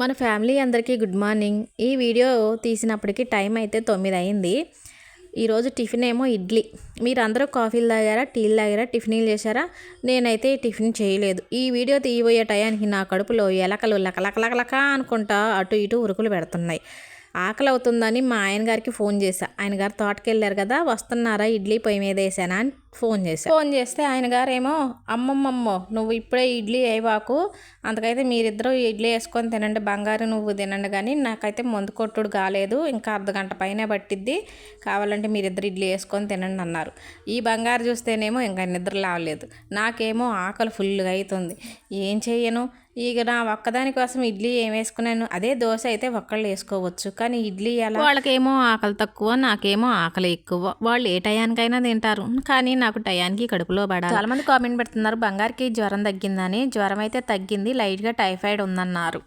మన ఫ్యామిలీ అందరికీ good morning. ఈ వీడియో తీసినప్పటికి టైం అయితే 9 అయింది. ఈరోజు టిఫిన్ ఏమో ఇడ్లీ. మీరందరూ కాఫీలు తాగారా, టీలు తాగారా, టిఫిన్లు చేశారా? నేనైతే టిఫిన్ చేయలేదు. ఈ వీడియో తీయబోయే టయానికి నా కడుపులో ఎలకలు లకలకలకలక అనుకుంటా అటు ఇటు ఉరుకులు పెడుతున్నాయి. ఆకలి అవుతుందని మా ఆయన గారికి ఫోన్ చేశా. ఆయన గారు తోటకి వెళ్ళారు కదా, వస్తున్నారా, ఇడ్లీ పొయ్యి మీద వేసానా అని ఫోన్ చేస్తే ఆయన గారు ఏమో అమ్మమ్మమ్మో నువ్వు ఇప్పుడే ఇడ్లీ వేయబాకు, అందుకైతే మీరిద్దరూ ఇడ్లీ వేసుకొని తినండి, బంగారు నువ్వు తినండి, కానీ నాకైతే మందు కొట్టుడు కాలేదు, ఇంకా అర్ధగంట పైనే పట్టిద్ది, కావాలంటే మీరిద్దరు ఇడ్లీ వేసుకొని తినండి అన్నారు. ఈ బంగారు చూస్తేనేమో ఇంకా నిద్ర లేవలేదు, నాకేమో ఆకలి ఫుల్గా అవుతుంది. ఏం చెయ్యను ఇక, నా ఒక్కదాని కోసం ఇడ్లీ ఏం వేసుకున్నాను. అదే దోశ అయితే ఒక్కళ్ళు వేసుకోవచ్చు, కానీ ఇడ్లీ ఎలా? వాళ్ళకేమో ఆకలి తక్కువ, నాకేమో ఆకలి ఎక్కువ. వాళ్ళు ఏ టయానికైనా తింటారు, కానీ నాకు టయానికి కడుపులో పడాలి. చాలా మంది కామెంట్ పెడుతున్నారు బంగారుకి జ్వరం తగ్గిందని. జ్వరం అయితే తగ్గింది, లైట్గా టైఫాయిడ్ ఉందన్నారు.